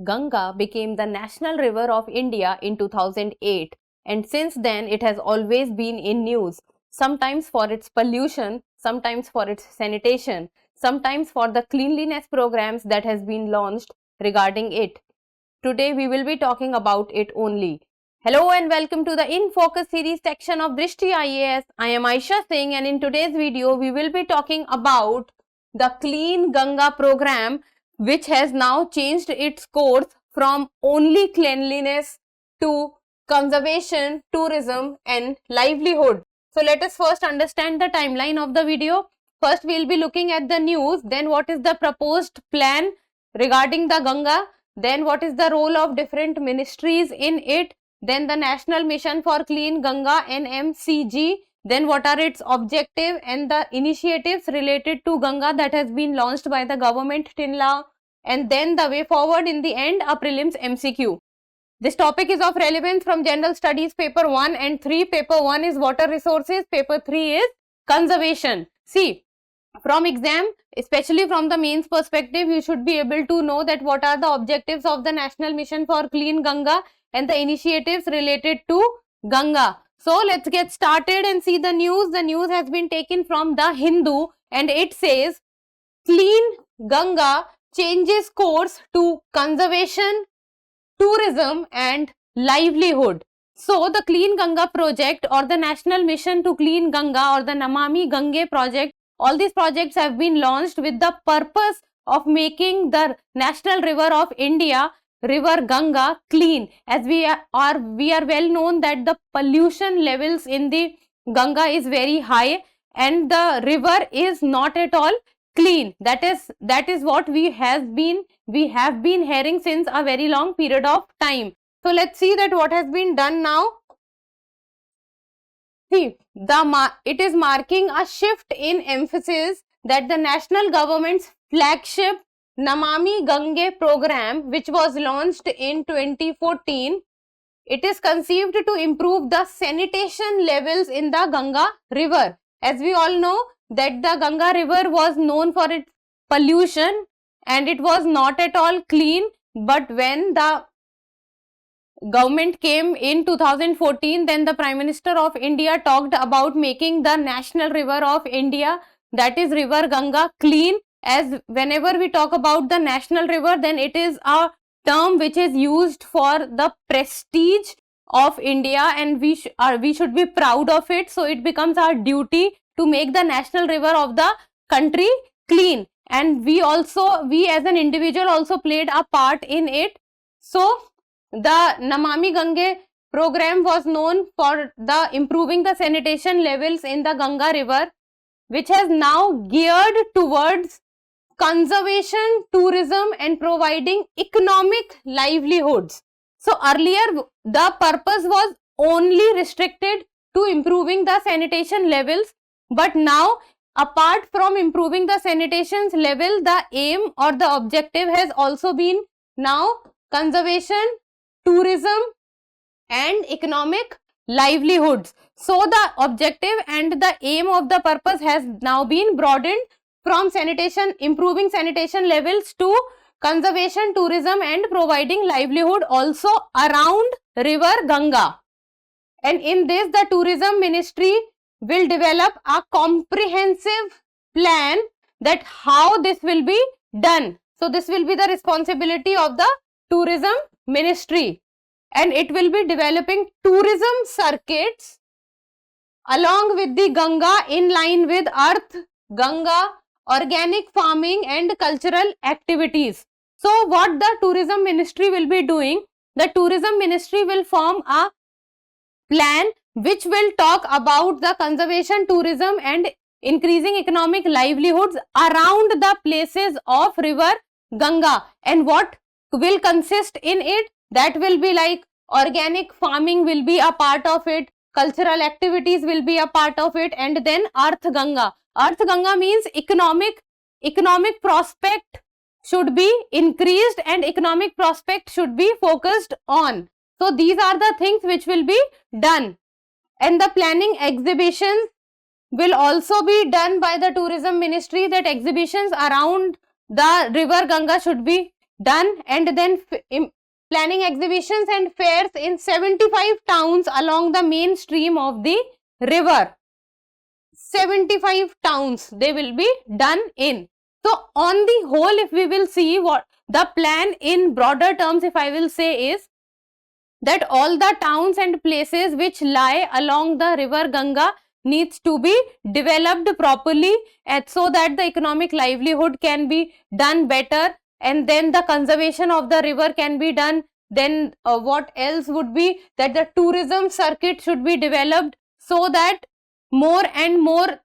Ganga became the national river of India in 2008, and since then it has always been in news, sometimes for its pollution, sometimes for its sanitation, sometimes for the cleanliness programs that has been launched regarding it. Today we will be talking about it only. Hello and welcome to the In Focus series section of Drishti IAS. I am Aisha Singh, and in today's video we will be talking about the Clean Ganga program, which has now changed its course from only cleanliness to conservation, tourism and livelihood. So let us first understand the timeline of the video. First we will be looking at the news, then what is the proposed plan regarding the Ganga, then what is the role of different ministries in it, then the National Mission for Clean Ganga NMCG, then what are its objectives and the initiatives related to Ganga that has been launched by the government till now, and then the way forward. In the end, a prelims MCQ. This topic is of relevance from General Studies paper 1 and 3. Paper 1 is water resources, paper 3 is conservation. See, from exam, especially from the mains perspective, you should be able to know that what are the objectives of the National Mission for Clean Ganga and the initiatives related to Ganga. So let's get started and see the news. The news has been taken from the Hindu and it says Clean Ganga changes course to conservation, tourism and livelihood. So the Clean Ganga project or the National Mission to Clean Ganga or the Namami Gange project, all these projects have been launched with the purpose of making the national river of India, river Ganga, clean. As we are well known that the pollution levels in the Ganga is very high and the river is not at all clean. That is what we have been hearing since a very long period of time. So let's see that what has been done now. See, it is marking a shift in emphasis that the national government's flagship Namami Gange program, which was launched in 2014, it is conceived to improve the sanitation levels in the Ganga river. As we all know that the Ganga river was known for its pollution and it was not at all clean, but when the government came in 2014, then the Prime Minister of India talked about making the national river of India, that is river Ganga, clean. As whenever we talk about the national river, then it is a term which is used for the prestige of India and we should be proud of it. So it becomes our duty to make the national river of the country clean, and we as an individual also played a part in it. So the Namami Gange program was known for the improving the sanitation levels in the Ganga river, which has now geared towards conservation, tourism and providing economic livelihoods. So earlier the purpose was only restricted to improving the sanitation levels, but now apart from improving the sanitation level, the aim or the objective has also been now conservation, tourism and economic livelihoods. So the objective and the aim of the purpose has now been broadened from sanitation, improving sanitation levels to conservation, tourism and providing livelihood also around river Ganga. And in this, the tourism ministry will develop a comprehensive plan that how this will be done. So this will be the responsibility of the tourism ministry, and it will be developing tourism circuits along with the Ganga in line with Earth Ganga, organic farming and cultural activities. So what the tourism ministry will be doing, the tourism ministry will form a plan which will talk about the conservation, tourism and increasing economic livelihoods around the places of river Ganga. And what will consist in it? That will be like organic farming will be a part of it, cultural activities will be a part of it, and then Earth Ganga. Earth Ganga means economic prospect should be increased and economic prospect should be focused on. So these are the things which will be done. And the planning exhibitions will also be done by the tourism ministry, that exhibitions around the river Ganga should be done, and then planning exhibitions and fairs in 75 towns along the main stream of the river. 75 towns they will be done in. So on the whole, if we will see what the plan in broader terms, if I will say, is that all the towns and places which lie along the river Ganga needs to be developed properly, and so that the economic livelihood can be done better, and then the conservation of the river can be done. Then what else would be that the tourism circuit should be developed, so that more and more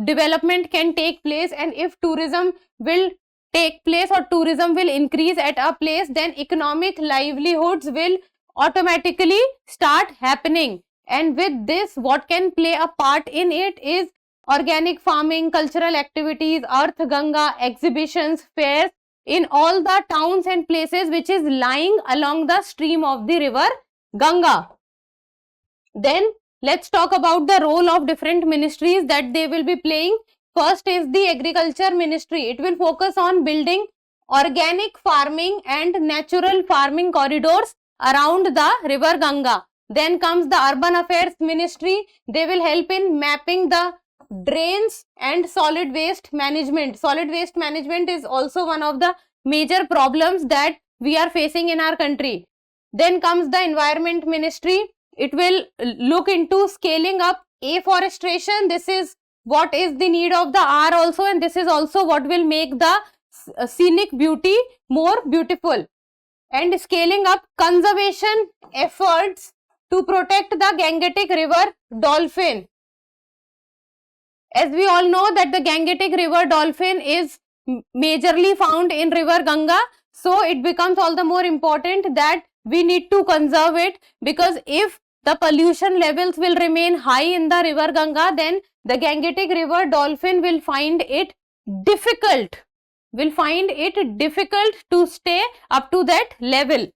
development can take place. And if tourism will take place or tourism will increase at a place, then economic livelihoods will automatically start happening. And with this, what can play a part in it is organic farming, cultural activities, Earth Ganga, exhibitions, fairs in all the towns and places which is lying along the stream of the river Ganga. Then let's talk about the role of different ministries that they will be playing. First is the Agriculture Ministry. It will focus on building organic farming and natural farming corridors around the river Ganga. Then comes the Urban Affairs Ministry. They will help in mapping the drains and solid waste management. Solid waste management is also one of the major problems that we are facing in our country. Then comes the Environment Ministry. It will look into scaling up afforestation. This is what is the need of the hour also, and this is also what will make the scenic beauty more beautiful. And scaling up conservation efforts to protect the Gangetic River dolphin. As we all know that the Gangetic River dolphin is majorly found in river Ganga, so it becomes all the more important that we need to conserve it, because if the pollution levels will remain high in the river Ganga, then the Gangetic River dolphin will find it difficult to stay up to that level.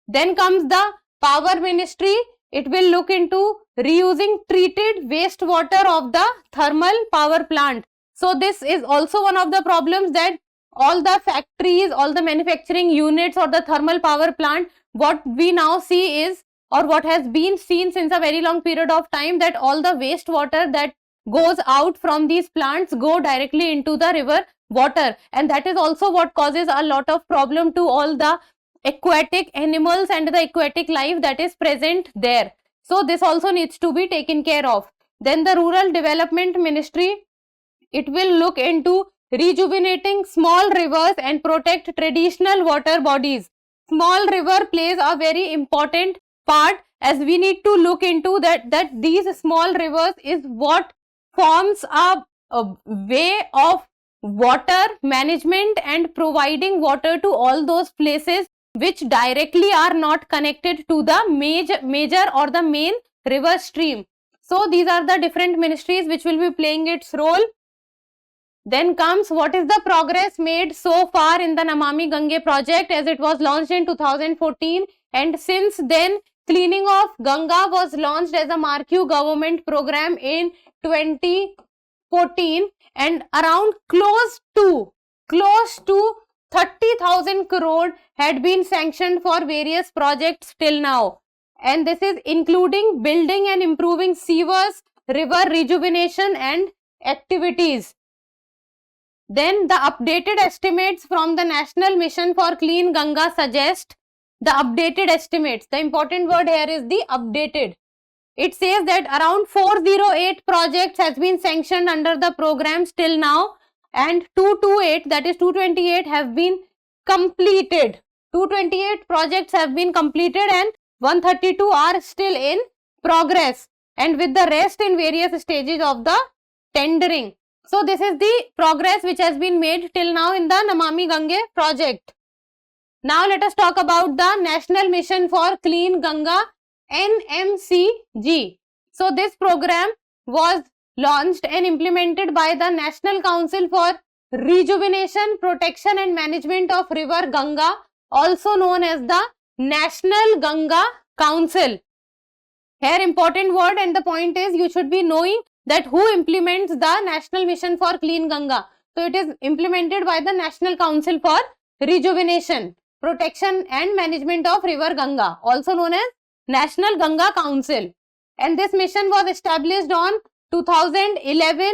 Then comes the Power Ministry. It will look into reusing treated wastewater of the thermal power plant. So this is also one of the problems, that all the factories, all the manufacturing units or the thermal power plant, what we now see is, or what has been seen since a very long period of time, that all the wastewater that goes out from these plants go directly into the river water, and that is also what causes a lot of problem to all the aquatic animals and the aquatic life that is present there. So this also needs to be taken care of. Then the Rural Development Ministry, it will look into rejuvenating small rivers and protect traditional water bodies. Small river plays a very important part, as we need to look into that these small rivers is what forms a way of water management and providing water to all those places which directly are not connected to the major or the main river stream. So these are the different ministries which will be playing its role. Then comes what is the progress made so far in the Namami Gange project, as it was launched in 2014, and since then cleaning of Ganga was launched as a marquee government program in 2014, and around close to 30,000 crore had been sanctioned for various projects till now, and this is including building and improving sewers, river rejuvenation and activities. Then the updated estimates from the National Mission for Clean Ganga suggest the updated estimates. The important word here is the updated. It says that around 408 projects has been sanctioned under the programs till now, and 228, that is 228 have been completed. 228 projects have been completed and 132 are still in progress, and with the rest in various stages of the tendering. So this is the progress which has been made till now in the Namami Gange project. Now let us talk about the National Mission for Clean Ganga, NMCG. So this program was launched and implemented by the National Council for Rejuvenation, Protection and Management of River Ganga, also known as the National Ganga Council. Here important word, and the point is you should be knowing that who implements the National Mission for Clean Ganga. So it is implemented by the National Council for rejuvenation, protection and management of river Ganga, also known as National Ganga Council. And this mission was established on 2011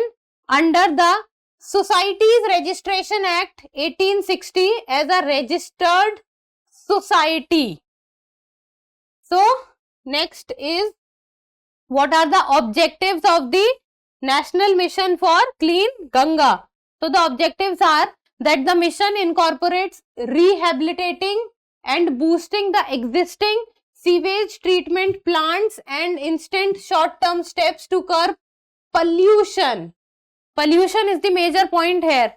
under the Societies Registration Act 1860 as a registered society. So, next is, what are the objectives of the National Mission for Clean Ganga? So, the objectives are that the mission incorporates rehabilitating and boosting the existing sewage treatment plants and instant short-term steps to curb pollution. Pollution is the major point here.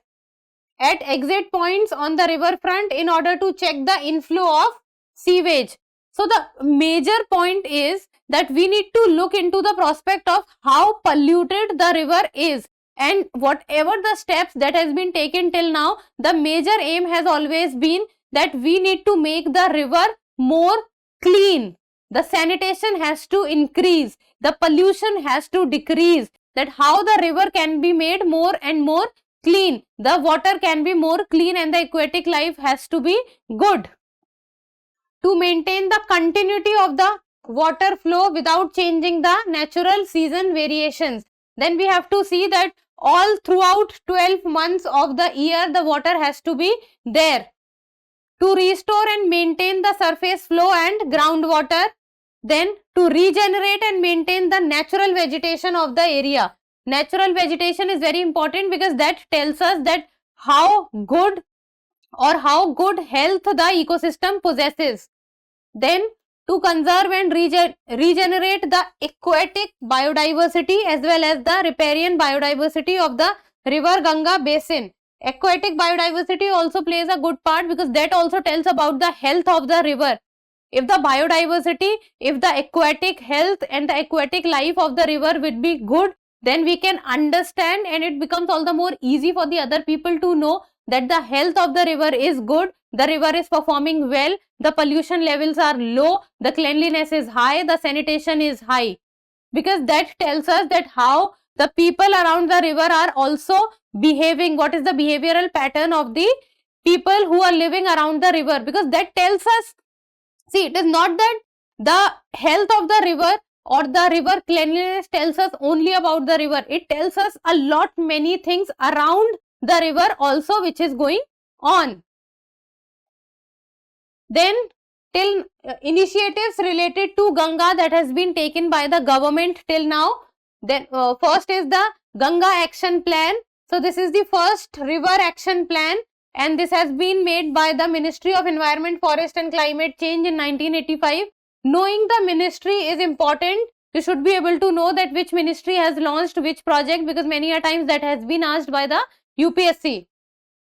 At exit points on the riverfront in order to check the inflow of sewage. So, the major point is that we need to look into the prospect of how polluted the river is, and whatever the steps that has been taken till now, the major aim has always been that we need to make the river more clean. The sanitation has to increase, the pollution has to decrease, that how the river can be made more and more clean, the water can be more clean and the aquatic life has to be good. To maintain the continuity of the water flow without changing the natural season variations, then we have to see that all throughout 12 months of the year the water has to be there. To restore and maintain the surface flow and groundwater, then to regenerate and maintain the natural vegetation of the area. Natural vegetation is very important because that tells us that how good or how good health the ecosystem possesses. Then to conserve and regenerate the aquatic biodiversity as well as the riparian biodiversity of the river Ganga basin. Aquatic biodiversity also plays a good part because that also tells about the health of the river. If the biodiversity, if the aquatic health and the aquatic life of the river would be good, then we can understand and it becomes all the more easy for the other people to know that the health of the river is good, the river is performing well, the pollution levels are low, the cleanliness is high, the sanitation is high. Because that tells us that how the people around the river are also behaving, what is the behavioral pattern of the people who are living around the river, because that tells us, see, it is not that the health of the river or the river cleanliness tells us only about the river, it tells us a lot many things around the river also which is going on. Then till initiatives related to Ganga that has been taken by the government till now. Then first is the Ganga Action Plan. So this is the first river action plan and this has been made by the Ministry of Environment, Forest and Climate Change in 1985. Knowing the ministry is important. You should be able to know that which ministry has launched which project, because many a times that has been asked by the UPSC.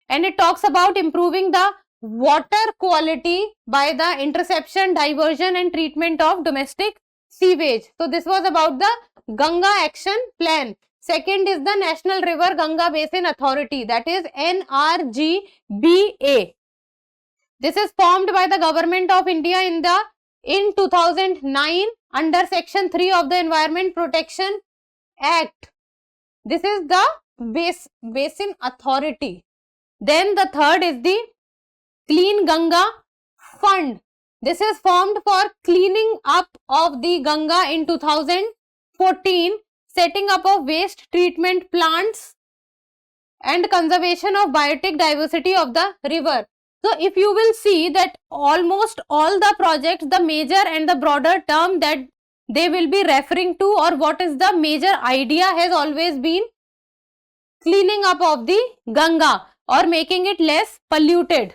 And it talks about improving the water quality by the interception, diversion and treatment of domestic sewage. So this was about the Ganga Action Plan. Second is the National River Ganga Basin Authority, that is NRGBA. This is formed by the Government of India in 2009 under Section 3 of the Environment Protection Act. This is the Basin Authority. Then the third is the Clean Ganga Fund. This is formed for cleaning up of the Ganga in 2014, setting up of waste treatment plants and conservation of biotic diversity of the river. So if you will see that almost all the projects, the major and the broader term that they will be referring to, or what is the major idea, has always been cleaning up of the Ganga or making it less polluted.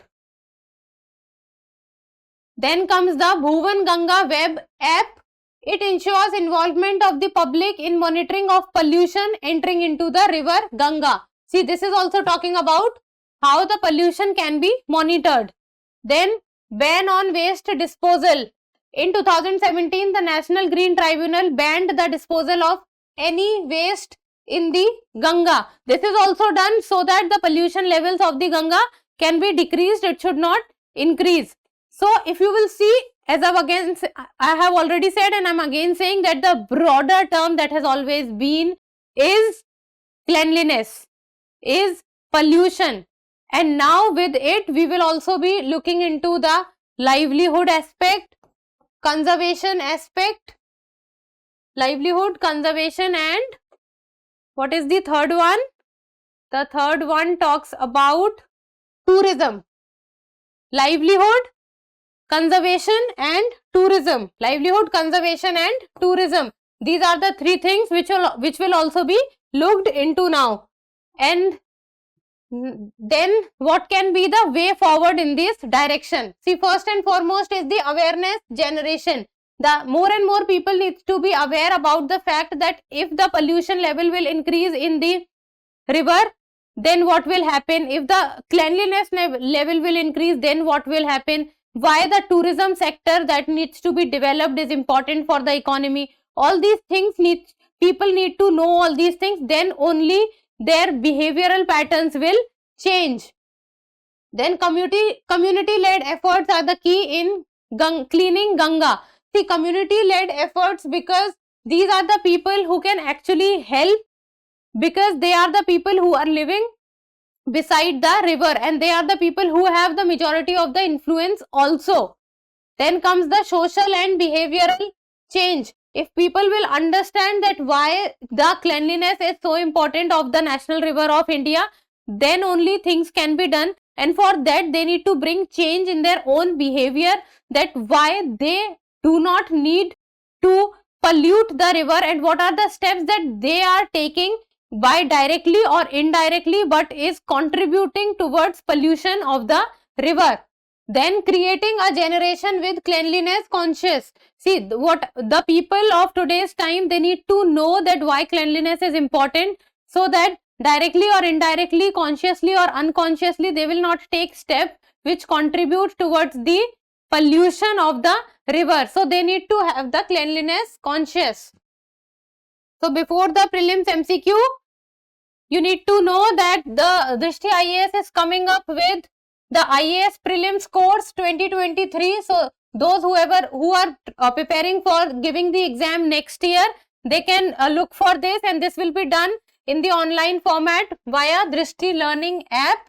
Then comes the Bhuvan Ganga web app. It ensures involvement of the public in monitoring of pollution entering into the river Ganga. See, this is also talking about how the pollution can be monitored. Then ban on waste disposal. In 2017, the National Green Tribunal banned the disposal of any waste in the Ganga. This is also done so that the pollution levels of the Ganga can be decreased. It should not increase. So if you will see, as I have already said and I am again saying that the broader term that has always been is cleanliness, is pollution, And now with it, we will also be looking into the livelihood aspect, conservation aspect, livelihood, conservation, and what is the third one? The third one talks about tourism. Livelihood, conservation, and tourism. Livelihood, conservation, and tourism. These are the three things which will also be looked into now. And then what can be the way forward in this direction? See, first and foremost is the awareness generation. The more and more people need to be aware about the fact that if the pollution level will increase in the river, then what will happen? If the cleanliness level will increase, then what will happen? Why the tourism sector that needs to be developed is important for the economy. All these things people need to know all these things, then only their behavioral patterns will change. Then community-led efforts are the key in cleaning Ganga. See, community-led efforts, because these are the people who can actually help, because they are the people who are living beside the river and they are the people who have the majority of the influence also. Then comes the social and behavioral change. If people will understand that why the cleanliness is so important of the national river of India, then only things can be done, and for that they need to bring change in their own behavior, that why they do not need to pollute the river and what are the steps that they are taking by directly or indirectly but is contributing towards pollution of the river. Then creating a generation with cleanliness conscious. See, what the people of today's time, they need to know that why cleanliness is important, so that directly or indirectly, consciously or unconsciously, they will not take steps which contribute towards the pollution of the river. So they need to have the cleanliness conscious. So before the prelims MCQ, you need to know that the Drishti IAS is coming up with the IAS prelims course 2023. So those who are preparing for giving the exam next year, they can look for this, and this will be done in the online format via Drishti Learning app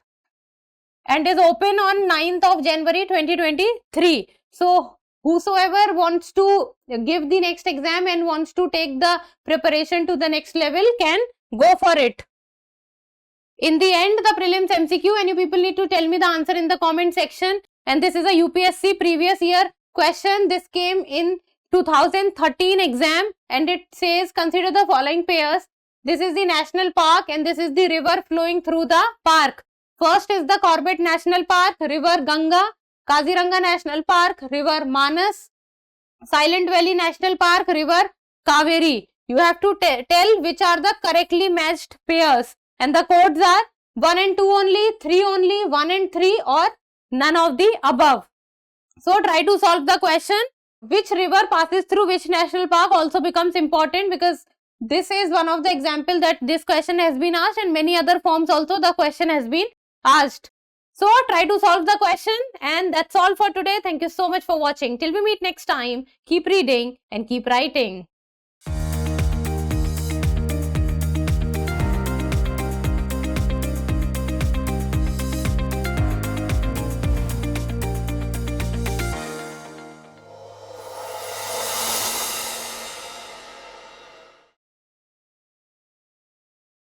and is open on 9th of January 2023. So whosoever wants to give the next exam and wants to take the preparation to the next level can go for it. In the end, the prelims MCQ, and you people need to tell me the answer in the comment section. And this is a UPSC previous year question. This came in 2013 exam, and it says consider the following pairs. This is the national park and this is the river flowing through the park. First is the Corbett National Park, river Ganga. Kaziranga National Park, river Manas. Silent Valley National Park, river Kaveri. You have to tell which are the correctly matched pairs. And the codes are 1 and 2 only, 3 only, 1 and 3, or none of the above. So try to solve the question. Which river passes through which national park also becomes important, because this is one of the example that this question has been asked, and many other forms also the question has been asked. So try to solve the question, and that's all for today. Thank you so much for watching. Till we meet next time, keep reading and keep writing.